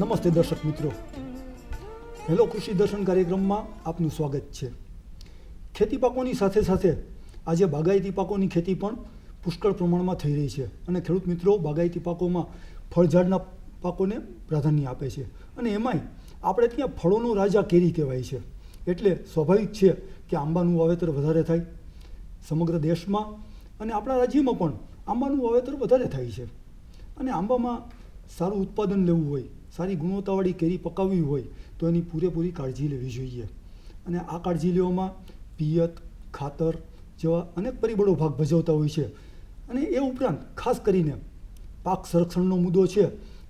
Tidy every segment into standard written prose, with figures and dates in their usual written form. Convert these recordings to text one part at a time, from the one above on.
નમસ્તે દર્શક મિત્રો, હેલો કૃષિ દર્શન કાર્યક્રમમાં આપનું સ્વાગત છે. ખેતી પાકોની સાથે સાથે આજે બાગાયતી પાકોની ખેતી પણ પુષ્કળ પ્રમાણમાં થઈ રહી છે અને ખેડૂત મિત્રો બાગાયતી પાકોમાં ફળઝાડના પાકોને પ્રાધાન્ય આપે છે અને એમાંય આપણે ત્યાં ફળોનો રાજા કેરી કહેવાય છે. એટલે સ્વાભાવિક છે કે આંબાનું વાવેતર વધારે થાય. સમગ્ર દેશમાં અને આપણા રાજ્યમાં પણ આંબાનું વાવેતર વધારે થાય છે અને આંબામાં સારું ઉત્પાદન લેવું હોય, સારી ગુણવત્તાવાળી કેરી પકાવવી હોય તો એની પૂરેપૂરી કાળજી લેવી જોઈએ અને આ કાળજી લેવામાં પિયત, ખાતર જેવા અનેક પરિબળો ભાગ ભજવતા હોય છે અને એ ઉપરાંત ખાસ કરીને પાક સંરક્ષણનો મુદ્દો છે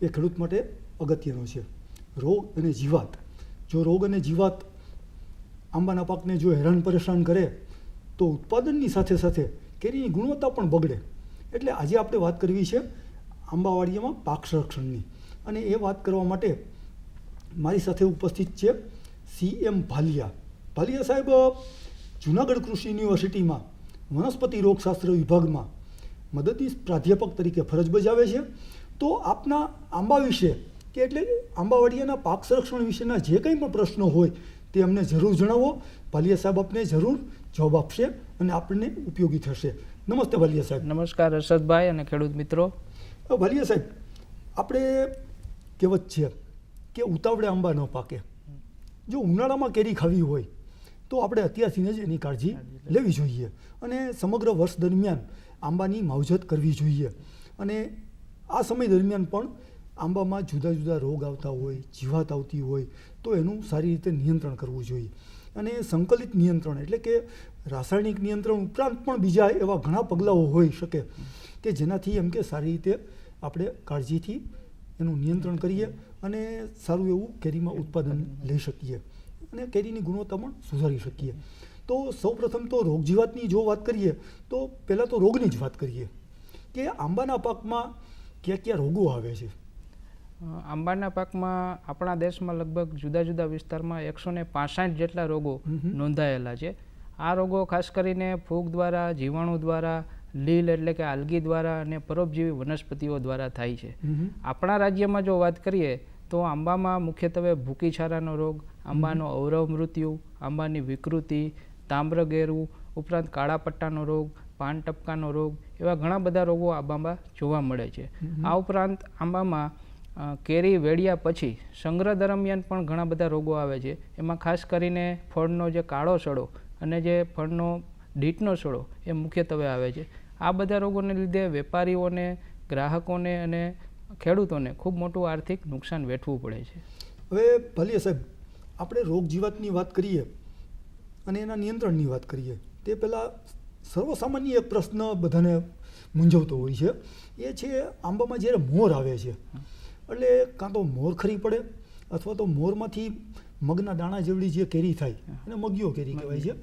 એ ખેડૂત માટે અગત્યનો છે. રોગ અને જીવાત, જો રોગ અને જીવાત આંબાના પાકને જો હેરાન પરેશાન કરે તો ઉત્પાદનની સાથે સાથે કેરીની ગુણવત્તા પણ બગડે. એટલે આજે આપણે વાત કરવી છે આંબાવાડીમાં પાક સંરક્ષણની અને એ વાત કરવા માટે મારી સાથે ઉપસ્થિત છે CM ભાલિયા. ભાલિયા સાહેબ જૂનાગઢ કૃષિ યુનિવર્સિટીમાં વનસ્પતિ રોગશાસ્ત્ર વિભાગમાં મદદનીશ પ્રાધ્યાપક તરીકે ફરજ બજાવે છે. તો આપના આંબા વિશે કે એટલે આંબાવાડીયાના પાક સંરક્ષણ વિશેના જે કંઈ પણ પ્રશ્નો હોય તે અમને જરૂર જણાવો. ભાલિયા સાહેબ આપને જરૂર જવાબ આપશે અને આપણને ઉપયોગી થશે. નમસ્તે ભાલિયા સાહેબ. નમસ્કાર હર્ષદભાઈ અને ખેડૂત મિત્રો. ભાલિયા સાહેબ, આપણે કહેવત છે કે ઉતાવળે આંબા ન પાકે. જો ઉનાળામાં કેરી ખાવી હોય તો આપણે અત્યારથી જ એની કાળજી લેવી જોઈએ અને સમગ્ર વર્ષ દરમિયાન આંબાની માવજત કરવી જોઈએ. અને આ સમય દરમિયાન પણ આંબામાં જુદા જુદા રોગ આવતા હોય, જીવાત આવતી હોય તો એનું સારી રીતે નિયંત્રણ કરવું જોઈએ. અને સંકલિત નિયંત્રણ એટલે કે રાસાયણિક નિયંત્રણ ઉપરાંત પણ બીજા એવા ઘણા પગલાઓ હોઈ શકે કે જેનાથી એમ કે સારી રીતે આપણે કાળજીથી એનું નિયંત્રણ કરીએ અને સારું એવું કેરીમાં ઉત્પાદન લઈ શકીએ અને કેરીની ગુણવત્તા પણ સુધારી શકીએ. તો સૌપ્રથમ તો રોગ જીવાતની જો વાત કરીએ તો પહેલાં તો રોગની જ વાત કરીએ કે આંબાના પાકમાં કયા કયા રોગો આવે છે. આંબાના પાકમાં આપણા દેશમાં લગભગ જુદા જુદા વિસ્તારમાં 165 જેટલા રોગો નોંધાયેલા છે. આ રોગો ખાસ કરીને ફૂગ દ્વારા, જીવાણુ દ્વારા, લીલ એટલે કે આલ્ગી દ્વારા અને પરોપજીવી વનસ્પતિઓ દ્વારા થાય છે. આપણા રાજ્યમાં જો વાત કરીએ તો આંબામાં મુખ્યત્વે ભૂકી છારાનો રોગ, આંબાનો અવરવ મૃત્યુ, આંબાની વિકૃતિ, તામ્રગેરુ ઉપરાંત કાળા પટ્ટાનો રોગ, પાન ટપકાનો રોગ એવા ઘણા બધા રોગો આંબામાં જોવા મળે છે. આ ઉપરાંત આંબામાં કેરી વેળ્યા પછી સંગ્રહ દરમિયાન પણ ઘણા બધા રોગો આવે છે. એમાં ખાસ કરીને ફળનો જે કાળો સડો અને જે ફળનો ડીટનો સડો એ મુખ્યત્વે આવે છે. આ બધા રોગોને લીધે વેપારીઓને, ગ્રાહકોને અને ખેડૂતોને ખૂબ મોટું આર્થિક નુકસાન વેઠવું પડે છે. હવે ભાલિયા સાહેબ, આપણે રોગ જીવાતની વાત કરીએ અને એના નિયંત્રણની વાત કરીએ તે પહેલાં સર્વસામાન્ય એક પ્રશ્ન બધાને મૂંઝવતો હોય છે. એ છે આંબામાં જ્યારે મોર આવે છે એટલે કાં તો મોર ખરી પડે અથવા તો મોરમાંથી મગના દાણા જેવડી જે કેરી થાય એને મગીઓ કેરી કહેવાય છે.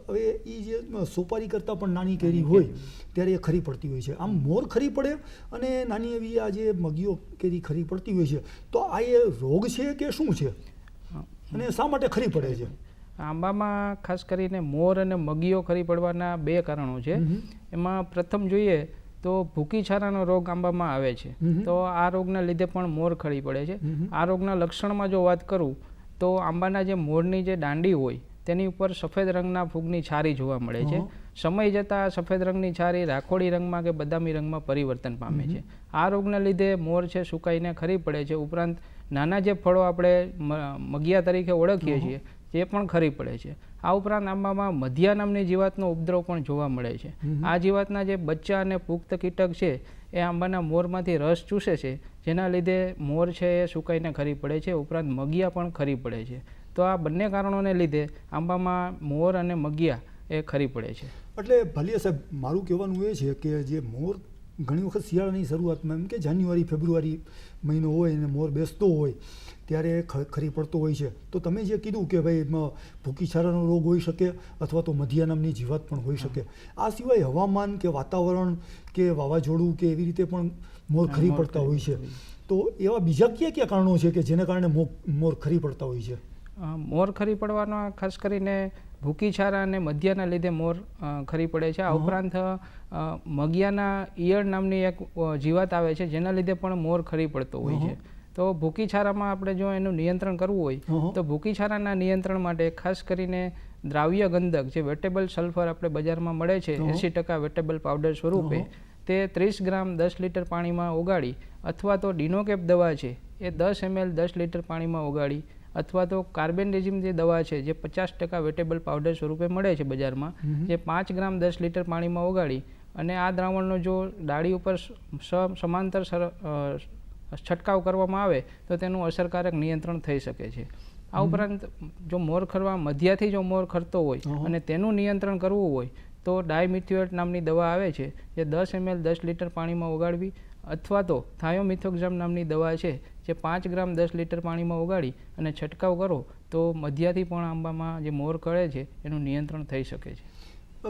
હવે એ જે સોપારી કરતાં પણ નાની કેરી હોય ત્યારે એ ખરી પડતી હોય છે. આમ મોર ખરી પડે અને નાની એવી આ જે મગીઓ કેરી ખરી પડતી હોય છે તો આ એ રોગ છે કે શું છે અને શા માટે ખરી પડે છે? આંબામાં ખાસ કરીને મોર અને મગીઓ ખરી પડવાના બે કારણો છે. એમાં પ્રથમ જોઈએ તો ભૂકી છારાનો રોગ આંબામાં આવે છે તો આ રોગના લીધે પણ મોર ખરી પડે છે. આ રોગના લક્ષણમાં જો વાત કરું તો આંબાના જે મોરની જે દાંડી હોય તેની ઉપર સફેદ રંગના ફૂગની છારી જોવા મળે છે. સમય જતાં સફેદ રંગની છારી રાખોડી રંગમાં કે બદામી રંગમાં પરિવર્તન પામે છે. આ રોગના લીધે મોર છે સુકાઈને ખરી પડે છે. ઉપરાંત નાના જે ફળો આપણે મગિયા તરીકે ઓળખીએ છીએ તે પણ ખરી પડે છે. આ ઉપરાંત આંબામાં મધ્યા નામની જીવાતનો ઉપદ્રવ પણ જોવા મળે છે. આ જીવાતના જે બચ્ચા અને પુખ્ત કીટક છે એ આંબાના મોરમાંથી રસ ચૂસે છે જેના લીધે મોર છે એ સુકાઈને ખરી પડે છે. ઉપરાંત મગિયા પણ ખરી પડે છે. તો આ બંને કારણોને લીધે આંબામાં મોર અને મગિયા એ ખરી પડે છે. એટલે ભાલિયા સાહેબ, મારું કહેવાનું એ છે કે જે મોર ઘણી વખત શિયાળાની શરૂઆતમાં એમ કે જાન્યુઆરી ફેબ્રુઆરી મહિનો હોય અને મોર બેસતો હોય ત્યારે ખરી પડતો હોય છે. તો તમે જે કીધું કે ભાઈ ભૂકી છારાનો રોગ હોઈ શકે અથવા તો મધ્યા નામની જીવાત પણ હોઈ શકે. આ સિવાય હવામાન કે વાતાવરણ કે વાવાઝોડું કે એવી રીતે પણ મોર ખરી પડતા હોય છે. તો એવા બીજા કયા કયા કારણો છે કે જેને કારણે મોર ખરી પડતા હોય છે? મોર ખરી પડવાનો ખાસ કરીને ભૂકી છારા અને મધ્યાના લીધે મોર ખરી પડે છે. આ ઉપરાંત મગિયાના ઈયળ નામની એક જીવાત આવે છે જેના લીધે પણ મોર ખરી પડતો હોય છે. તો ભૂકી છારામાં આપણે જો એનું નિયંત્રણ કરવું હોય તો ભૂકી છારાના નિયંત્રણ માટે ખાસ કરીને દ્રાવ્ય ગંધક જે વેટેબલ સલ્ફર આપણે બજારમાં મળે છે 80% વેટેબલ પાવડર સ્વરૂપે તે 30 ગ્રામ 10 લીટર પાણીમાં ઓગાળી અથવા તો ડિનોકેપ દવા છે એ 10 ml 10 લીટર પાણીમાં ઓગાળી અથવા તો કાર્બેન્ડેઝિમ જે દવા છે જે 50% વેટેબલ પાવડર સ્વરૂપે મળે છે બજારમાં જે 5 ગ્રામ 10 લીટર પાણીમાં ઓગાળી અને આ દ્રાવણનો જો ડાળી ઉપર સમાંતર છંટકાવ કરવામાં આવે તો તેનું અસરકારક નિયંત્રણ થઈ શકે છે. આ ઉપરાંત જો મોર ખરવા મધ્યથી જો મોર ખરતો હોય અને તેનું નિયંત્રણ કરવું હોય તો ડાયમિથ્યોએટ નામની દવા આવે છે જે 10 ml 10 લીટર પાણીમાં ઓગાળવી અથવા તો થાયોમિથોક્ઝામ નામની દવા છે જે 5 ગ્રામ 10 લીટર પાણીમાં ઓગાળી અને છંટકાવ કરો તો મધ્યથી પણ આંબામાં જે મોર ખરે છે એનું નિયંત્રણ થઈ શકે છે.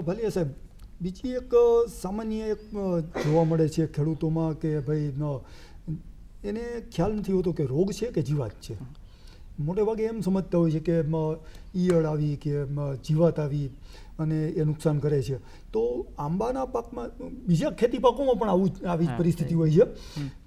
ભલે સાહેબ, બીજી એક સામાન્ય એક જોવા મળે છે ખેડૂતોમાં કે ભાઈ એને ખ્યાલ નથી હોતો કે રોગ છે કે જીવાત છે. મોટે ભાગે એમ સમજતા હોય છે કે ઈયળ આવી કે જીવાત આવી અને એ નુકસાન કરે છે. તો આંબાના પાકમાં બીજા ખેતી પાકોમાં પણ આવી જ પરિસ્થિતિ હોય છે.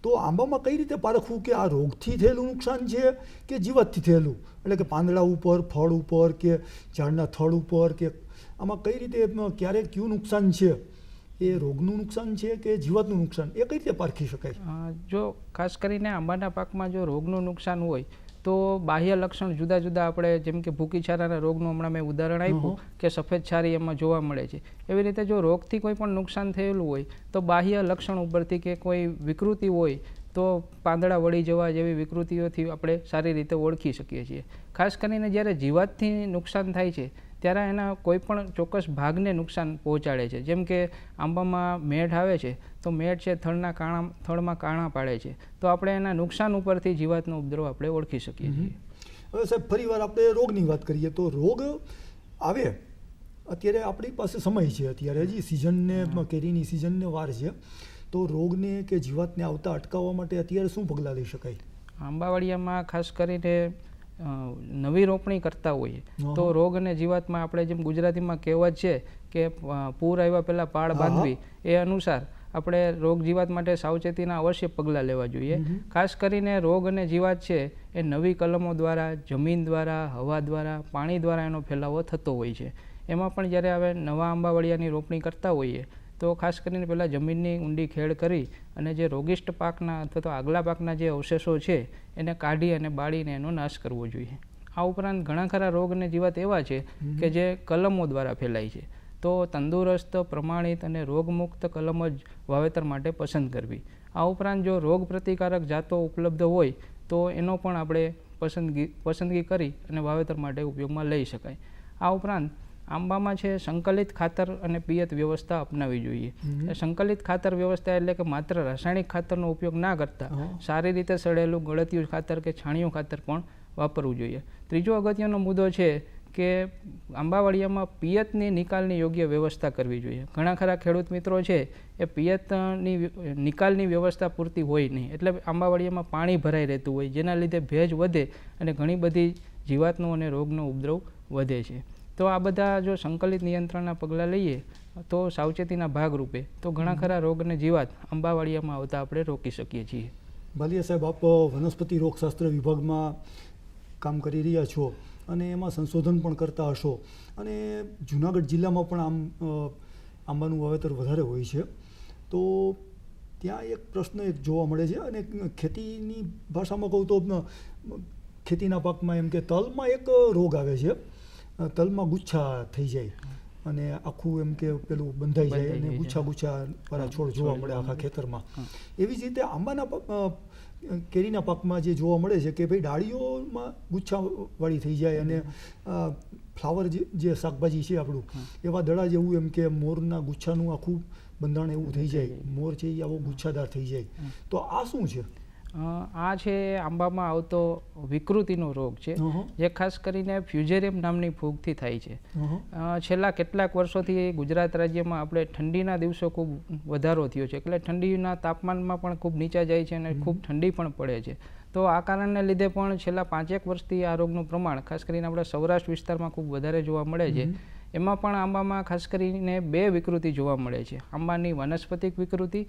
તો આંબામાં કઈ રીતે પારખવું કે આ રોગથી થયેલું નુકસાન છે કે જીવાતથી થયેલું? એટલે કે પાંદડા ઉપર, ફળ ઉપર કે ઝાડના થડ ઉપર કે આમાં કઈ રીતે ક્યારે કયું નુકસાન છે, એ રોગનું નુકસાન છે કે જીવાતનું નુકસાન, એ કઈ રીતે પારખી શકાય? જો ખાસ કરીને આંબાના પાકમાં જો રોગનું નુકસાન હોય તો બાહ્ય લક્ષણ જુદા જુદા આપણે જેમ કે ભૂકી છારાના રોગનું હમણાં મેં ઉદાહરણ આપ્યું કે સફેદ છારી એમાં જોવા મળે છે. એવી રીતે જો રોગથી કોઈ પણ નુકસાન થયેલું હોય તો બાહ્ય લક્ષણ ઉપરથી કે કોઈ વિકૃતિ હોય તો પાંદડા વળી જવા જેવી વિકૃતિઓથી આપણે સારી રીતે ઓળખી શકીએ છીએ. ખાસ કરીને જ્યારે જીવાતથી નુકસાન થાય છે ત્યારે એના કોઈ પણ ચોક્કસ ભાગને નુકસાન પહોંચાડે છે. જેમ કે આંબામાં મેઢ આવે છે તો મેઢ છે થડમાં કાણા પાડે છે તો આપણે એના નુકસાન ઉપરથી જીવાતનો ઉપદ્રવ આપણે ઓળખી શકીએ છીએ. હવે સાહેબ, ફરીવાર આપણે રોગની વાત કરીએ તો રોગ આવે અત્યારે આપણી પાસે સમય છે, અત્યારે હજી સિઝનને કેરીની સિઝનને વાર છે, તો રોગને કે જીવાતને આવતા અટકાવવા માટે અત્યારે શું પગલાં લઈ શકાય? આંબાવાડિયામાં ખાસ કરીને નવી રોપણી કરતા હોઈએ તો રોગ અને જીવાતમાં આપણે જેમ ગુજરાતીમાં કહેવત છે કે પૂર આવ્યા પહેલાં પાળ બાંધવી, એ અનુસાર આપણે રોગ જીવાત માટે સાવચેતીના અવશ્ય પગલાં લેવા જોઈએ. ખાસ કરીને રોગ અને જીવાત છે એ નવી કલમો દ્વારા, જમીન દ્વારા, હવા દ્વારા, પાણી દ્વારા એનો ફેલાવો થતો હોય છે. એમાં પણ જ્યારે હવે નવા આંબાવાડિયાની રોપણી કરતા હોઈએ તો ખાસ કરીને પહેલાં જમીનની ઊંડી ખેડ કરી અને જે રોગિષ્ટ પાકના અથવા તો આગલા પાકના જે અવશેષો છે એને કાઢી અને બાળીને એનો નાશ કરવો જોઈએ. આ ઉપરાંત ઘણા ખરા રોગ અને જીવાત એવા છે કે જે કલમો દ્વારા ફેલાય છે, તો તંદુરસ્ત, પ્રમાણિત અને રોગમુક્ત કલમ જ વાવેતર માટે પસંદ કરવી. આ ઉપરાંત જો રોગ પ્રતિકારક જાતો ઉપલબ્ધ હોય તો એનો પણ આપણે પસંદગી કરી અને વાવેતર માટે ઉપયોગમાં લઈ શકાય. આ ઉપરાંત આંબામાં છે સંકલિત ખાતર અને પિયત વ્યવસ્થા અપનાવવી જોઈએ. સંકલિત ખાતર વ્યવસ્થા એટલે કે માત્ર રાસાયણિક ખાતરનો ઉપયોગ ના કરતા સારી રીતે સડેલું ગળતિયું ખાતર કે છાણિયું ખાતર પણ વાપરવું જોઈએ. ત્રીજો અગત્યનો મુદ્દો છે કે આંબાવાડિયામાં પિયતની નિકાલની યોગ્ય વ્યવસ્થા કરવી જોઈએ. ઘણા ખરા ખેડૂત મિત્રો છે એ પિયતની નિકાલની વ્યવસ્થા પૂરતી હોય નહીં, એટલે આંબાવાડિયામાં પાણી ભરાઈ રહેતું હોય જેના લીધે ભેજ વધે અને ઘણી બધી જીવાતનો અને રોગનો ઉપદ્રવ વધે છે. તો આ બધા જો સંકલિત નિયંત્રણના પગલાં લઈએ તો સાવચેતીના ભાગરૂપે તો ઘણા ખરા રોગ અને જીવાત આંબાવાડિયામાં આવતા આપણે રોકી શકીએ છીએ. ભાલિયા સાહેબ, આપ વનસ્પતિ રોગશાસ્ત્ર વિભાગમાં કામ કરી રહ્યા છો અને એમાં સંશોધન પણ કરતા હશો, અને જુનાગઢ જિલ્લામાં પણ આંબાનું વાવેતર વધારે હોય છે, તો ત્યાં એક પ્રશ્ન એક જોવા મળે છે, અને ખેતીની ભાષામાં કહું તો ખેતીના પાકમાં એમ કે તલમાં એક રોગ આવે છે, તલમાં ગુચ્છા થઈ જાય અને આખું એમ કે પેલું બંધાઈ જાય અને ગુચ્છા વાળા છોડ જોવા મળે આખા ખેતરમાં. એવી જ રીતે આંબાના કેરીના પાકમાં જે જોવા મળે છે કે ભાઈ ડાળીઓમાં ગુચ્છાવાળી થઈ જાય અને ફ્લાવર જે શાકભાજી છે આપણું એવા દડા જેવું એમ કે મોરના ગુચ્છાનું આખું બંધાણ એવું થઈ જાય, મોર છે એ આવો ગુચ્છાદાર થઈ જાય. તો આ શું છે? આ છે આંબામાં આવતો વિકૃતિનો રોગ છે જે ખાસ કરીને ફ્યુઝેરિયમ નામની ફૂગથી થાય છે. છેલ્લા કેટલાક વર્ષોથી ગુજરાત રાજ્યમાં આપણે ઠંડીના દિવસો ખૂબ વધારો થયો છે, એટલે ઠંડીના તાપમાનમાં પણ ખૂબ નીચા જાય છે અને ખૂબ ઠંડી પણ પડે છે. તો આ કારણને લીધે પણ છેલ્લા 5-1 વર્ષથી આ રોગનું પ્રમાણ ખાસ કરીને આપણા સૌરાષ્ટ્ર વિસ્તારમાં ખૂબ વધારે જોવા મળે છે. એમાં પણ આંબામાં ખાસ કરીને 2 વિકૃતિ જોવા મળે છે, આંબાની વાનસ્પતિક વિકૃતિ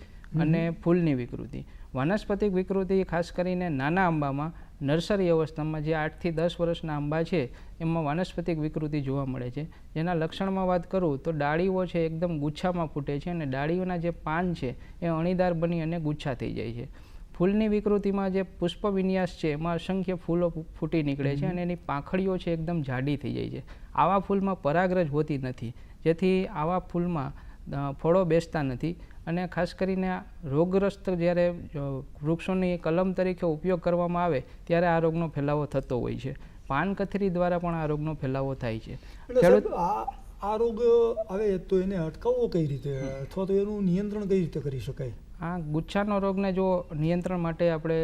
અને ફૂલની વિકૃતિ. વાનસ્પતિક વિકૃતિ ખાસ કરીને નાના આંબામાં નર્સરી અવસ્થામાં જે 8 થી 10 વર્ષના આંબા છે એમાં વાનસ્પતિક વિકૃતિ જોવા મળે છે. જેના લક્ષણમાં વાત કરું તો ડાળીઓ છે એકદમ ગુચ્છામાં ફૂટે છે અને ડાળીઓના જે પાન છે એ અણીદાર બની અને ગુચ્છા થઈ જાય છે. ફૂલની વિકૃતિમાં જે પુષ્પ વિન્યાસ છે એમાં અસંખ્ય ફૂલો ફૂટી નીકળે છે અને એની પાંખડીઓ છે એકદમ જાડી થઈ જાય છે. આવા ફૂલમાં પરાગરજ હોતી નથી, જેથી આવા ફૂલમાં ફળો બેસતા નથી. અને ખાસ કરીને રોગગ્રસ્ત જ્યારે વૃક્ષોની કલમ તરીકે ઉપયોગ કરવામાં આવે ત્યારે આ રોગનો ફેલાવો થતો હોય છે. પાન કથરી દ્વારા પણ આ રોગનો ફેલાવો થાય છે. આ રોગ આવે તો એને અટકાવવો કઈ રીતે અથવા તો એનું નિયંત્રણ કઈ રીતે કરી શકાય? આ ગુચ્છાનો રોગને જો નિયંત્રણ માટે આપણે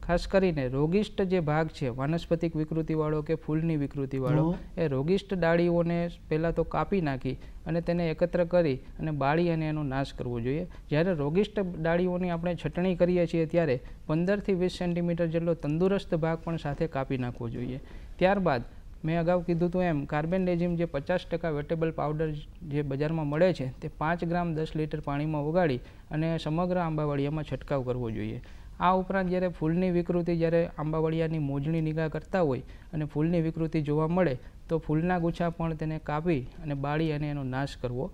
ખાસ કરીને રોગિષ્ટ જે ભાગ છે વાનસ્પતિક વિકૃતિવાળો કે ફૂલની વિકૃતિવાળો એ રોગિષ્ટ ડાળીઓને પહેલાં તો કાપી નાખી અને તેને એકત્ર કરી અને બાળી અને એનો નાશ કરવો જોઈએ. જ્યારે રોગિષ્ટ ડાળીઓની આપણે છટણી કરીએ છીએ ત્યારે 15 થી 20 સેન્ટીમીટર જેટલો તંદુરસ્ત ભાગ પણ સાથે કાપી નાખવો જોઈએ. ત્યારબાદ મેં અગાઉ કીધું હતું એમ કાર્બેન્ડેઝિમ જે 50% વેટેબલ પાવડર જે બજારમાં મળે છે તે 5 ગ્રામ 10 લીટર પાણીમાં ઓગાળી અને સમગ્ર આંબાવડિયામાં છંટકાવ કરવો જોઈએ. આ ઉપરાંત જ્યારે ફૂલની વિકૃતિ જ્યારે આંબાવડિયાની મોજણી નિગાહ કરતા હોય અને ફૂલની વિકૃતિ જોવા મળે તો ફૂલના ગુચ્છા પણ તેને કાપી અને બાળી અને એનો નાશ કરવો.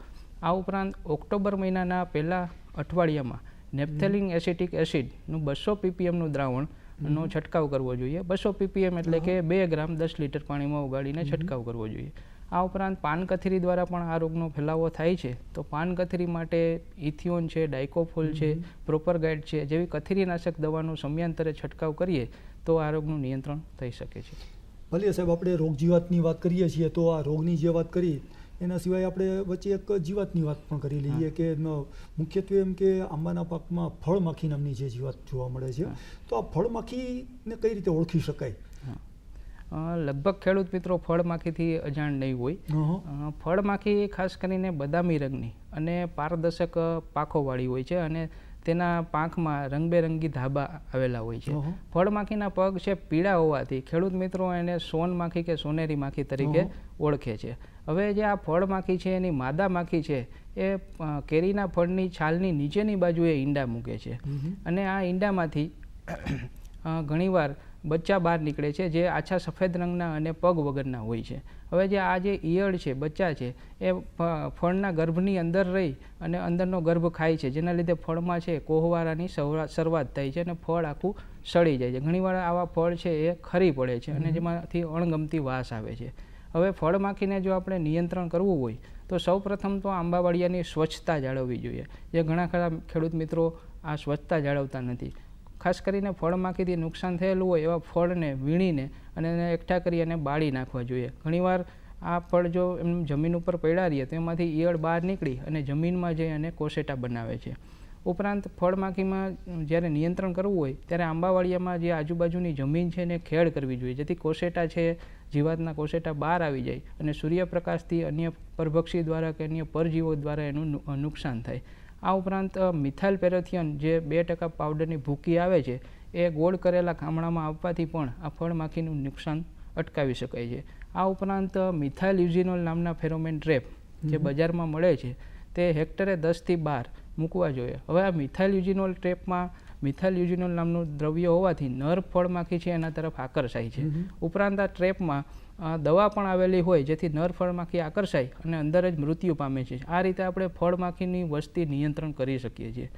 આ ઉપરાંત ઓક્ટોબર મહિનાના પહેલા અઠવાડિયામાં નેપ્થેલિન એસિટિક એસિડનું 200 ppmનું દ્રાવણ નો છંટકાવ કરવો જોઈએ. 200 ppm એટલે કે 2 ગ્રામ 10 લીટર પાણીમાં ઓગાળીને છંટકાવ કરવો જોઈએ. આ ઉપરાંત પાનકથરી દ્વારા પણ આ રોગનો ફેલાવો થાય છે. તો પાનકથરી માટે ઇથિયોન છે, ડાયકોફોલ છે, પ્રોપરગાઇડ છે જેવી કથરીનાશક દવાનો સમયાંતરે છંટકાવ કરીએ તો આ રોગનું નિયંત્રણ થઈ શકે છે. ભલે સાહેબ, આપણે રોગ જીવાતની વાત કરીએ છીએ તો આ રોગની જે વાત કરી એના સિવાય આપણે વચ્ચે એક જીવાતની વાત પણ કરી લઈએ કે મુખ્યત્વે એમ કે આંબાના પાકમાં ફળમાખી નામની જે જીવાત જોવા મળે છે, તો આ ફળમાખીને કઈ રીતે ઓળખી શકાય? લગભગ ખેડૂત મિત્રો ફળમાખીથી અજાણ નહીં હોય. ફળમાખી ખાસ કરીને બદામી રંગની અને પારદર્શક પાંખોવાળી હોય છે અને તેના પાંખમાં રંગબેરંગી ધાબા આવેલા હોય છે. ફળમાખીના પગ છે પીળા હોવાથી ખેડૂત મિત્રો એને સોનમાખી કે સોનેરી માખી તરીકે ઓળખે છે. હવે જે આ ફળમાખી છે એની માદા માખી છે એ કેરીના ફળની છાલની નીચેની બાજુએ ઈંડા મૂકે છે અને આ ઈંડામાંથી ઘણીવાર બચ્ચા બહાર નીકળે છે જે આછા સફેદ રંગના અને પગ વગરના હોય છે. હવે જે આ જે ઈયળ છે, બચ્ચા છે એ ફળના ગર્ભની અંદર રહી અને અંદરનો ગર્ભ ખાય છે, જેના લીધે ફળમાં છે કોહવારાની શરૂઆત થાય છે અને ફળ આખું સડી જાય છે. ઘણીવાર આવા ફળ છે એ ખરી પડે છે અને જેમાંથી અણગમતી વાસ આવે છે. હવે ફળમાખીને જો આપણે નિયંત્રણ કરવું હોય તો સૌ પ્રથમ તો આંબાવડિયાની સ્વચ્છતા જાળવવી જોઈએ, જે ઘણા ખરા ખેડૂત મિત્રો આ સ્વચ્છતા જાળવતા નથી. ખાસ કરીને ફળમાખીથી નુકસાન થયેલું હોય એવા ફળને વીણીને અને એને એકઠા કરી અને બાળી નાખવા જોઈએ. ઘણીવાર આ ફળ જો એમ જમીન ઉપર પડ્યા રહીએ તો એમાંથી ઈયળ બહાર નીકળી અને જમીનમાં જઈ અને કોશેટા બનાવે છે. ઉપરાંત ફળમાખીમાં જ્યારે નિયંત્રણ કરવું હોય ત્યારે આંબાવડિયામાં જે આજુબાજુની જમીન છે એને ખેડ કરવી જોઈએ, જેથી કોશેટા છે જીવાતના કોશેટા બહાર આવી જાય અને સૂર્યપ્રકાશથી અન્ય પરભક્ષી દ્વારા કે અન્ય પરજીવો દ્વારા એનું નુકસાન થાય. આ ઉપરાંત મિથાઇલ પેરેથિયન જે 2% પાવડરની ભૂકી આવે છે એ ગોળ કરેલા ખામણામાં આપવાથી પણ આ ફળમાખીનું નુકસાન અટકાવી શકાય છે. આ ઉપરાંત મિથાઇલ યુઝિનોલ નામના ફેરોમેન ટ્રેપ જે બજારમાં મળે છે તે હેક્ટરે 10 થી 12 મૂકવા જોઈએ. હવે આ મિથાઇલ યુઝિનોલ ટ્રેપમાં મિથાઇલ યુઝિનોલ નામનું દ્રવ્ય હોવાથી નર ફળમાખી છે એના તરફ આકર્ષાય છે. ઉપરાંત આ ટ્રેપમાં દવા પણ આવેલી હોય જેથી નર ફળમાખી આકર્ષાય અને અંદર જ મૃત્યુ પામે છે. આ રીતે આપણે ફળમાખીની વસ્તી નિયંત્રણ કરી શકીએ છીએ.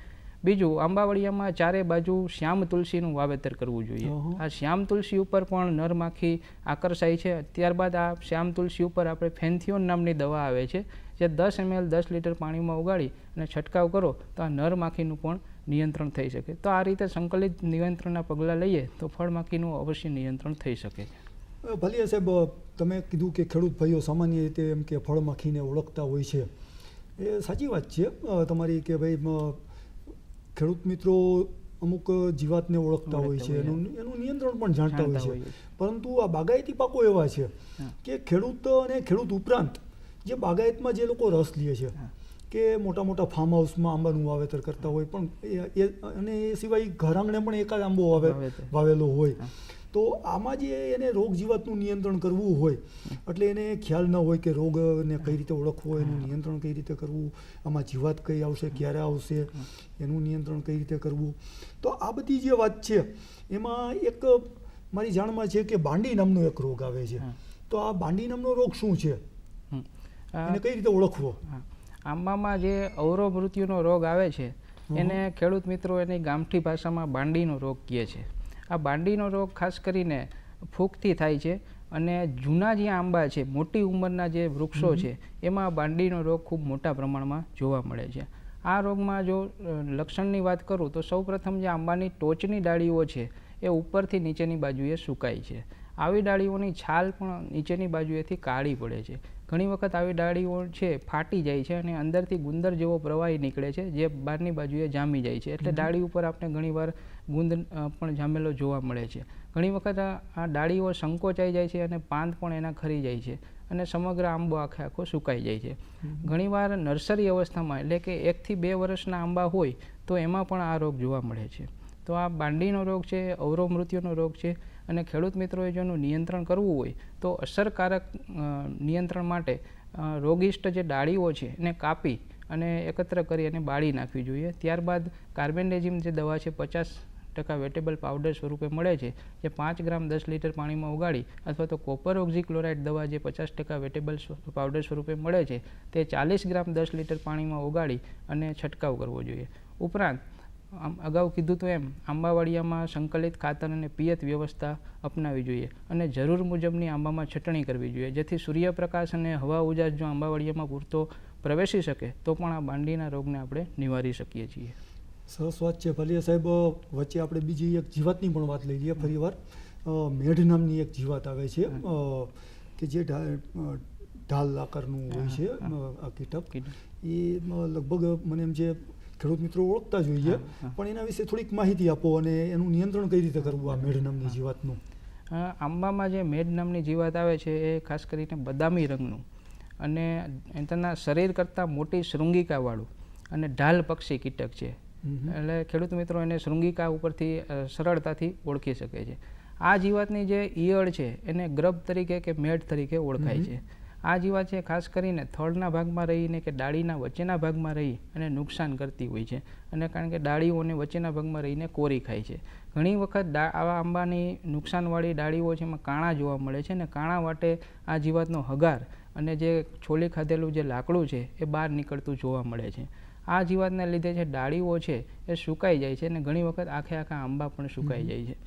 બીજું, આંબાવડિયામાં ચારે બાજુ શ્યામ તુલસીનું વાવેતર કરવું જોઈએ. આ શ્યામ તુલસી ઉપર પણ નર માખી આકર્ષાય છે. ત્યારબાદ આ શ્યામ તુલસી ઉપર આપણે ફેન્થિયોન નામની દવા આવે છે જે 10 ml 10 લીટર પાણીમાં ઓગાળી અને છંટકાવ કરો તો આ નર માખીનું પણ નિયંત્રણ થઈ શકે. તો આ રીતે સંકલિત નિયંત્રણના પગલાં લઈએ તો ફળમાખીનું અવશ્ય નિયંત્રણ થઈ શકે. ભલે સાહેબ, તમે કીધું કે ખેડૂત ભાઈઓ સામાન્ય રીતે એમ કે ફળમાખીને ઓળખતા હોય છે, એ સાચી વાત છે તમારી કે ભાઈ ખેડૂત મિત્રો અમુક જીવાતને ઓળખતા હોય છે, એનું નિયંત્રણ પણ જાણતા હોય છે. પરંતુ આ બાગાયતી પાકો એવા છે કે ખેડૂત અને ખેડૂત ઉપરાંત જે બાગાયતમાં જે લોકો રસ લે છે કે મોટા મોટા ફાર્મ હાઉસમાં આંબાનું વાવેતર કરતા હોય, પણ અને એ સિવાય ઘર આંગણે પણ એકાદ આંબો વાવેલો હોય. તો આમાં જે એને રોગ જીવાતનું નિયંત્રણ કરવું હોય એટલે એને ખ્યાલ ન હોય કે રોગને કઈ રીતે ઓળખવો, એનું નિયંત્રણ કઈ રીતે કરવું, આમાં જીવાત કઈ આવશે, ક્યારે આવશે, એનું નિયંત્રણ કઈ રીતે કરવું. તો આ બધી જે વાત છે એમાં એક મારી જાણમાં છે કે બાંડી નામનો એક રોગ આવે છે. તો આ બાંડી નામનો રોગ શું છે, એને કઈ રીતે ઓળખવો? આંબામાં જે અવરો મૃત્યુનો રોગ આવે છે એને ખેડૂત મિત્રો એની ગામઠી ભાષામાં બાંડીનો રોગ કહે છે. આ બાંડીનો રોગ ખાસ કરીને ફૂગથી થાય છે અને જૂના જે આંબા છે, મોટી ઉંમરના જે વૃક્ષો છે એમાં બાંડીનો રોગ ખૂબ મોટા પ્રમાણમાં જોવા મળે છે. આ રોગમાં જો લક્ષણની વાત કરું તો સૌપ્રથમ જે આંબાની ટોચની ડાળીઓ છે એ ઉપરથી નીચેની બાજુએ સુકાય છે. આવી ડાળીઓની છાલ પણ નીચેની બાજુએથી કાળી પડે છે. ઘણી વખત આવી ડાળીઓ છે ફાટી જાય છે અને અંદરથી ગુંદર જેવો પ્રવાહી નીકળે છે જે બહારની બાજુએ જામી જાય છે. એટલે ડાળી ઉપર આપણે ઘણીવાર ગુંદ પણ જામેલો જોવા મળે છે. ઘણી વખત આ ડાળીઓ સંકોચાઈ જાય છે અને પાંદ પણ એના ખરી જાય છે અને સમગ્ર આંબો આખો સુકાઈ જાય છે. ઘણીવાર નર્સરી અવસ્થામાં એટલે કે 1 થી 2 વર્ષના આંબા હોય તો એમાં પણ આ રોગ જોવા મળે છે. તો આ બાંડીનો રોગ છે, અવરો મૃત્યુનો રોગ છે અને ખેડૂત મિત્રોએ જો એનું નિયંત્રણ કરવું હોય તો અસરકારક નિયંત્રણ માટે રોગિષ્ટ જે ડાળીઓ છે એને કાપી અને એકત્ર કરી અને બાળી નાખવી જોઈએ. ત્યારબાદ કાર્બેન્ડેઝિમ જે દવા છે 50% વેટેબલ પાવડર સ્વરૂપે મળે છે, જે 5 ગ્રામ 10 લીટર પાણીમાં ઉગાડી અથવા તો કોપર ઓક્ઝીક્લોરાઇડ દવા જે 50% વેટેબલ પાવડર સ્વરૂપે મળે છે તે 40 ગ્રામ 10 લીટર પાણીમાં ઉગાડી અને છંટકાવ કરવો જોઈએ. ઉપરાંત અગાઉ કીધું તો એમ આંબાવાડિયામાં સંકલિત ખાતર અને પિયત વ્યવસ્થા અપનાવવી જોઈએ અને જરૂર મુજબની આંબામાં છટણી કરવી જોઈએ, જેથી સૂર્યપ્રકાશ અને હવા ઉજાસ જો આંબાવાડિયામાં પૂરતો પ્રવેશી શકે તો પણ આ બાંડીના રોગને આપણે નિવારી શકીએ છીએ. સરસ વાત છે ભલિયા સાહેબ. વચ્ચે આપણે બીજી એક જીવાતની પણ વાત લઈ લઈએ ફરીવાર. મેઢ નામની એક જીવાત આવે છે કે જે ઢાલ આકારનું હોય છે આ કીટક. એ લગભગ મને એમ છે ખેડૂત મિત્રો ઓળખતા જોઈએ, પણ એના વિશે થોડીક માહિતી આપો અને એનું નિયંત્રણ કઈ રીતે કરવું આ મેઢ નામની જીવાતનું. આંબામાં જે મેઢ નામની જીવાત આવે છે એ ખાસ કરીને બદામી રંગનું અને તેના શરીર કરતાં મોટી શૃંગિકાવાળું અને ઢાલ પક્ષી કીટક છે. એટલે ખેડૂત મિત્રો એને શૃંગિકા ઉપરથી સરળતાથી ઓળખી શકે છે. આ જીવાતની જે ઈયળ છે એને ગ્રબ તરીકે કે મેઢ તરીકે ઓળખાય છે. આ જીવાત છે ખાસ કરીને થડના ભાગમાં રહીને કે ડાળીના વચ્ચેના ભાગમાં રહી અને નુકસાન કરતી હોય છે, અને કારણ કે ડાળીઓને વચ્ચેના ભાગમાં રહીને કોરી ખાય છે. ઘણી વખત આવા આંબાની નુકસાનવાળી ડાળીઓ છે એમાં કાણા જોવા મળે છે અને કાણા વાટે આ જીવાતનો હગાર અને જે છોલી ખાધેલું જે લાકડું છે એ બહાર નીકળતું જોવા મળે છે. આ જીવાતને લીધે જે ડાળીઓ છે એ સુકાઈ જાય છે અને ઘણી વખત આખા આંબા પણ સુકાઈ જાય છે.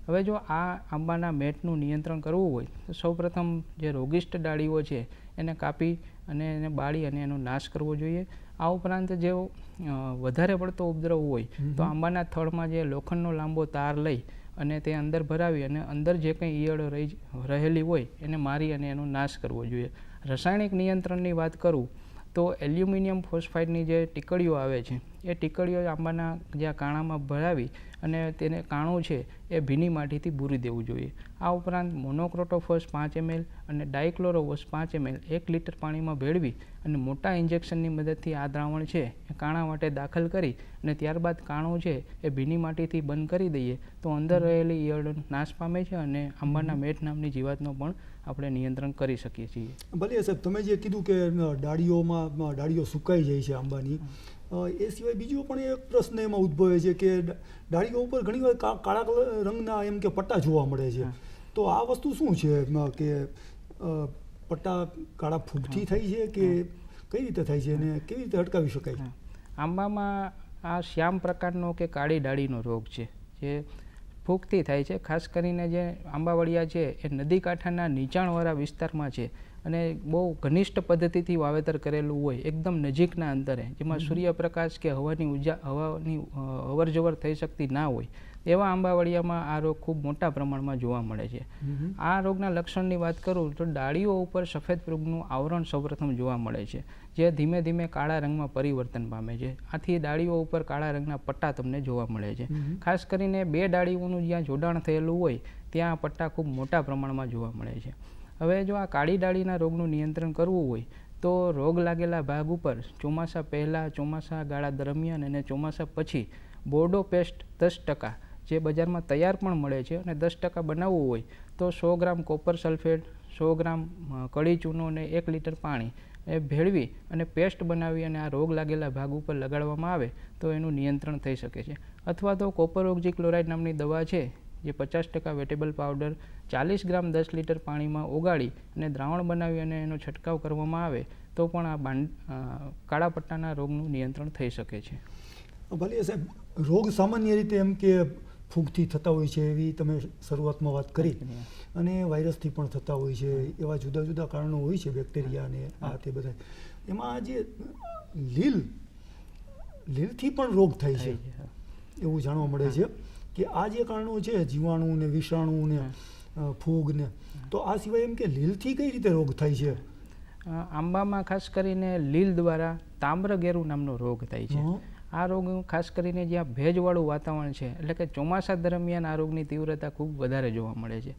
હવે જો આ આંબાના મેટનું નિયંત્રણ કરવું હોય તો સૌપ્રથમ જે રોગિષ્ટ ડાળીઓ છે એને કાપી અને એને બાળી અને એનો નાશ કરવો જોઈએ. આ ઉપરાંત જો વધારે પડતો ઉપદ્રવ હોય તો આંબાના થડમાં જે લોખંડનો લાંબો તાર લઈ અને તે અંદર ભરાવી અને અંદર જે કંઈ ઈયળો રહેલી હોય એને મારી અને એનો નાશ કરવો જોઈએ. રાસાયણિક નિયંત્રણની વાત કરું તો એલ્યુમિનિયમ ફોસ્ફાઇડની જે ટીકડીઓ આવે છે એ ટીકડીઓ આંબાના જ્યાં કાણામાં ભરાવી અને તેને કાણું છે એ ભીની માટીથી બૂરી દેવું જોઈએ. આ ઉપરાંત મોનોક્રોટોફોસ 5 ml અને ડાયક્લોરોવોસ 5 ml 1 લીટર પાણીમાં ભેળવી અને મોટા ઇન્જેક્શનની મદદથી આ દ્રાવણ છે એ કાણા માટે દાખલ કરી અને ત્યારબાદ કાણું છે એ ભીની માટીથી બંધ કરી દઈએ તો અંદર રહેલી ઈયળ નાશ પામે છે અને આંબાના મેઢ નામની જીવાતનો પણ આપણે નિયંત્રણ કરી શકીએ છીએ. ભલે સાહેબ, તમે જે કીધું કે ડાળીઓ સુકાઈ જાય છે આંબાની, એ સિવાય બીજો પણ એક પ્રશ્ન એમાં ઉદ્ભવે છે કે ડાળીઓ ઉપર ઘણીવાર કાળા રંગના એમ કે પટ્ટા જોવા મળે છે. તો આ વસ્તુ શું છે કે પટ્ટા કાળા ફૂગથી થાય છે કે કઈ રીતે થાય છે અને કેવી રીતે અટકાવી શકાય? આંબામાં આ શ્યામ પ્રકારનો કે કાળી ડાળીનો રોગ છે જે ફૂગથી થાય છે. ખાસ કરીને જે આંબાવડિયા છે એ નદી કાંઠાના નીચાણવાળા વિસ્તારમાં છે અને બહુ ઘનિષ્ઠ પદ્ધતિથી વાવેતર કરેલું હોય, એકદમ નજીકના અંતરે, જેમાં સૂર્યપ્રકાશ કે હવાની અવરજવર થઈ શકતી ના હોય, એવા આંબાવડિયામાં આ રોગ ખૂબ મોટા પ્રમાણમાં જોવા મળે છે. આ રોગના લક્ષણની વાત કરું તો ડાળીઓ ઉપર સફેદ ફૂગનું આવરણ સૌપ્રથમ જોવા મળે છે, જે ધીમે ધીમે કાળા રંગમાં પરિવર્તન પામે છે. આથી ડાળીઓ ઉપર કાળા રંગના પટ્ટા તમને જોવા મળે છે. ખાસ કરીને 2 ડાળીઓનું જ્યાં જોડાણ થયેલું હોય ત્યાં આ પટ્ટા ખૂબ મોટા પ્રમાણમાં જોવા મળે છે. હવે જો આ કાળી ડાળીના રોગનું નિયંત્રણ કરવું હોય તો રોગ લાગેલા ભાગ ઉપર ચોમાસા પહેલાં, ચોમાસા ગાળા દરમિયાન અને ચોમાસા પછી બોર્ડો પેસ્ટ 10%, જે બજારમાં તૈયાર પણ મળે છે, અને 10% બનાવવું હોય તો 100 ગ્રામ કોપર સલ્ફેટ, 100 ગ્રામ કળી ચૂનો અને 1 લીટર પાણી એ ભેળવી અને પેસ્ટ બનાવી અને આ રોગ લાગેલા ભાગ ઉપર લગાડવામાં આવે તો એનું નિયંત્રણ થઈ શકે છે. અથવા તો કોપર ઓક્ઝી ક્લોરાઇડ નામની દવા છે, જે 50% વેટેબલ પાવડર 40 ગ્રામ 10 લીટર પાણીમાં ઓગાળી અને દ્રાવણ બનાવી અને એનો છંટકાવ કરવામાં આવે તો પણ આ કાળા પટ્ટાના રોગનું નિયંત્રણ થઈ શકે છે. ભલે સાહેબ, રોગ સામાન્ય રીતે એમ કે ફૂગથી થતા હોય છે એવી તમે શરૂઆતમાં વાત કરી, અને વાયરસથી પણ થતા હોય છે, એવા જુદા જુદા કારણો હોય છે, બેક્ટેરિયા અને આ તે બધા. એમાં જે લીલથી પણ રોગ થાય છે એવું જાણવા મળે છે કે આ જે કારણો છે, જીવાણુ ને, વિષાણુ ને, ફૂગ ને, તો આ સિવાય એમ કે લીલથી કઈ રીતે રોગ થાય છે? આંબામાં ખાસ કરીને લીલ દ્વારા તામ્રગેરુ નામનો રોગ થાય છે. આ રોગ ખાસ કરીને જ્યાં ભેજવાળું વાતાવરણ છે, એટલે કે ચોમાસા દરમિયાન આ રોગની તીવ્રતા ખૂબ વધારે જોવા મળે છે.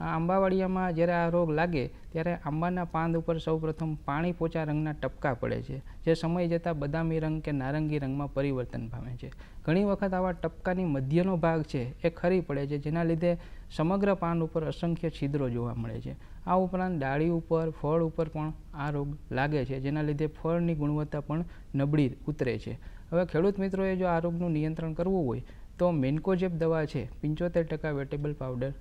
આ આંબાવાડિયામાં જ્યારે આ રોગ લાગે ત્યારે આંબાના પાંદ ઉપર સૌપ્રથમ પાણી પોચા રંગના ટપકા પડે છે, જે સમય જતાં બદામી રંગ કે નારંગી રંગમાં પરિવર્તન પામે છે. ઘણી વખત આવા ટપકાની મધ્યનો ભાગ છે એ ખરી પડે છે, જેના લીધે સમગ્ર પાન ઉપર અસંખ્ય છિદ્રો જોવા મળે છે. આ ઉપરાંત ડાળી ઉપર, ફળ ઉપર પણ આ રોગ લાગે છે, જેના લીધે ફળની ગુણવત્તા પણ નબળી ઉતરે છે. હવે ખેડૂત મિત્રોએ જો આ રોગનું નિયંત્રણ કરવું હોય તો મેન્કોજેબ દવા છે 75% વેટેબલ પાવડર,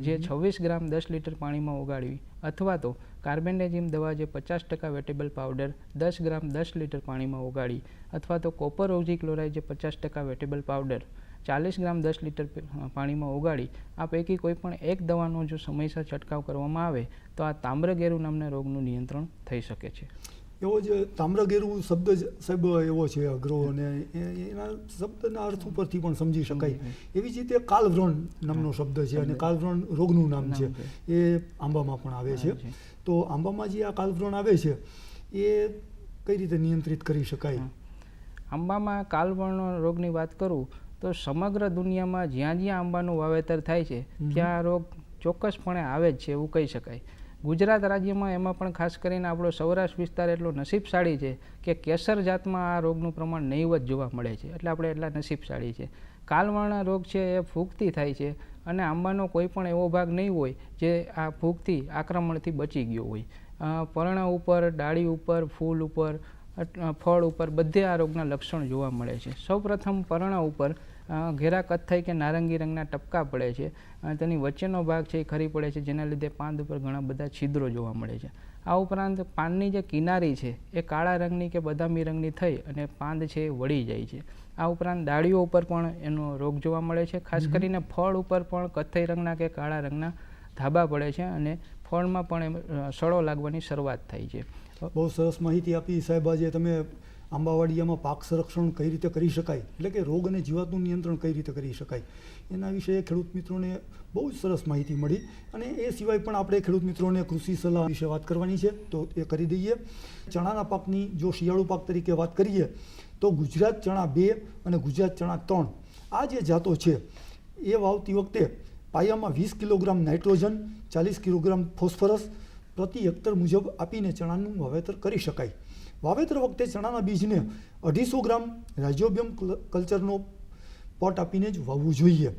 જે 26 ગ્રામ 10 લીટર પાણીમાં ઓગાળવી, અથવા તો કાર્બેન્ડેઝિમ દવા જે 50% વેટેબલ પાવડર 10 ગ્રામ 10 લીટર પાણીમાં ઓગાળી, અથવા તો કોપર ઓક્ઝી ક્લોરાઇડ જે 50% વેટેબલ પાવડર 40 ગ્રામ 10 લીટર પાણીમાં ઓગાળી, આ પૈકી કોઈ પણ એક દવાનો જો સમયસર છંટકાવ કરવામાં આવે તો આ તામ્રગેરુ નામના રોગનું નિયંત્રણ થઈ શકે છે. એવો જે તામ્રગેરુ શબ્દ જ સાહેબ એવો છે અઘરો, અને એના શબ્દના અર્થ ઉપરથી પણ સમજી શકાય. એવી જ રીતે કાલવ્રણ નામનો શબ્દ છે, અને કાલવ્રણ રોગનું નામ છે, એ આંબામાં પણ આવે છે. તો આંબામાં જે આ કાલવ્રણ આવે છે એ કઈ રીતે નિયંત્રિત કરી શકાય? આંબામાં કાલવ્રણ રોગની વાત કરું તો સમગ્ર દુનિયામાં જ્યાં જ્યાં આંબાનું વાવેતર થાય છે ત્યાં આ રોગ ચોક્કસપણે આવે જ છે એવું કહી શકાય. ગુજરાત રાજ્યમાં એમાં પણ ખાસ કરીને આપણો સૌરાષ્ટ્ર વિસ્તાર એટલો નસીબશાળી છે કે કેસર જાતમાં આ રોગનું પ્રમાણ નહીવત જોવા મળે છે, એટલે આપણે એટલા નસીબશાળી છે. કાલવર્ણ રોગ છે એ ફૂગથી થાય છે, અને આંબાનો કોઈ પણ એવો ભાગ નહીં હોય જે આ ફૂગથી આક્રમણથી બચી ગયો હોય. પર્ણ ઉપર, ડાળી ઉપર, ફૂલ ઉપર, ફળ ઉપર બધે આ રોગના લક્ષણ જોવા મળે છે. સૌપ્રથમ પર્ણ ઉપર ઘેરા કથ્થઈ કે નારંગી રંગના ટપકા પડે છે, અને તેની વચ્ચેનો ભાગ છે એ ખરી પડે છે, જેના લીધે પાંદ ઉપર ઘણા બધા છિદ્રો જોવા મળે છે. આ ઉપરાંત પાનની જે કિનારી છે એ કાળા રંગની કે બદામી રંગની થઈ અને પાંદ છે એ વળી જાય છે. આ ઉપરાંત ડાળીઓ ઉપર પણ એનો રોગ જોવા મળે છે. ખાસ કરીને ફળ ઉપર પણ કથ્થઈ રંગના કે કાળા રંગના ધાબા પડે છે, અને ફળમાં પણ સડો લાગવાની શરૂઆત થાય છે. બહુ સરસ માહિતી આપી સાહેબ. આજે તમે આંબાવાડિયામાં પાક સંરક્ષણ કઈ રીતે કરી શકાય, એટલે કે રોગ અને જીવાતનું નિયંત્રણ કઈ રીતે કરી શકાય, એના વિશે ખેડૂત મિત્રોને બહુ જ સરસ માહિતી મળી. અને એ સિવાય પણ આપણે ખેડૂત મિત્રોને કૃષિ સલાહ વિશે વાત કરવાની છે, તો એ કરી દઈએ. ચણાના પાકની જો શિયાળુ પાક તરીકે વાત કરીએ તો ગુજરાત ચણા 2 અને ગુજરાત ચણા 3 આ જે જાતો છે એ વાવતી વખતે પાયામાં 20 કિલોગ્રામ નાઇટ્રોજન, 40 કિલોગ્રામ ફોસ્ફરસ પ્રતિ હેક્ટર મુજબ આપીને ચણાનું વાવેતર કરી શકાય. વાવેતર વખતે ચણાના બીજને 250 ગ્રામ રાઇઝોબિયમ કલ્ચરનો પોટ આપીને જ વાવવું જોઈએ.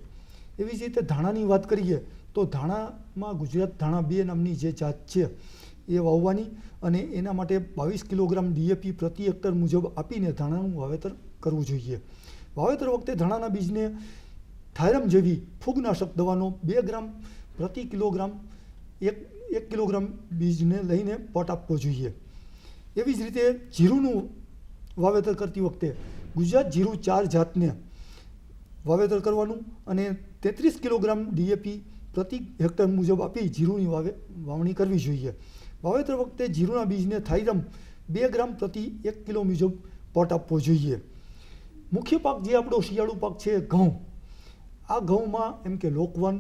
એવી જ રીતે ધાણાની વાત કરીએ તો ધાણામાં ગુજરાત ધાણા 2 નામની જે જાત છે એ વાવવાની, અને એના માટે 22 કિલોગ્રામ ડીએપી પ્રતિ હેક્ટર મુજબ આપીને ધાણાનું વાવેતર કરવું જોઈએ. વાવેતર વખતે ધાણાના બીજને થાયરમ જેવી ફૂગનાશક દવાનો 2 ગ્રામ પ્રતિ કિલોગ્રામ 1 કિલોગ્રામ બીજને લઈને પોટ આપવો જોઈએ. એવી જ રીતે જીરુંનું વાવેતર કરતી વખતે ગુજરાત જીરું 4 જાતને વાવેતર કરવાનું, અને 33 કિલોગ્રામ ડીએપી પ્રતિ હેક્ટર મુજબ આપી જીરુંની વાવણી કરવી જોઈએ. વાવેતર વખતે જીરુંના બીજને થાયરમ 2 ગ્રામ પ્રતિ 1 કિલો મુજબ પોટ આપવો જોઈએ. મુખ્ય પાક જે આપણો શિયાળુ પાક છે ઘઉં, આ ઘઉંમાં એમ કે લોકવન,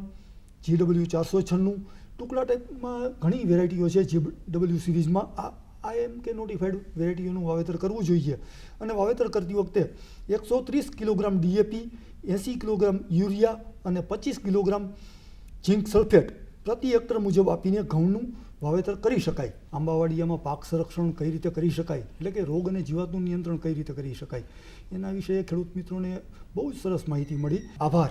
GW 496 ટુકડા ટાઈપમાં ઘણી વેરાયટીઓ છે GW સિરીઝમાં. આ એમ કે નોટિફાઈડ વેરાયટીઓનું વાવેતર કરવું જોઈએ. અને વાવેતર કરતી વખતે 130 કિલોગ્રામ ડીએપી, 80 કિલોગ્રામ યુરિયા અને 25 કિલોગ્રામ ઝીંક સલ્ફેટ પ્રતિ હેક્ટર મુજબ આપીને ઘઉંનું વાવેતર કરી શકાય, આંબાવાડિયામાં પાક સંરક્ષણ કઈ રીતે કરી શકાય, એટલે કે રોગ અને જીવાતનું નિયંત્રણ કઈ રીતે કરી શકાય, એના વિશે ખેડૂત મિત્રોને બહુ જ સરસ માહિતી મળી. આભાર.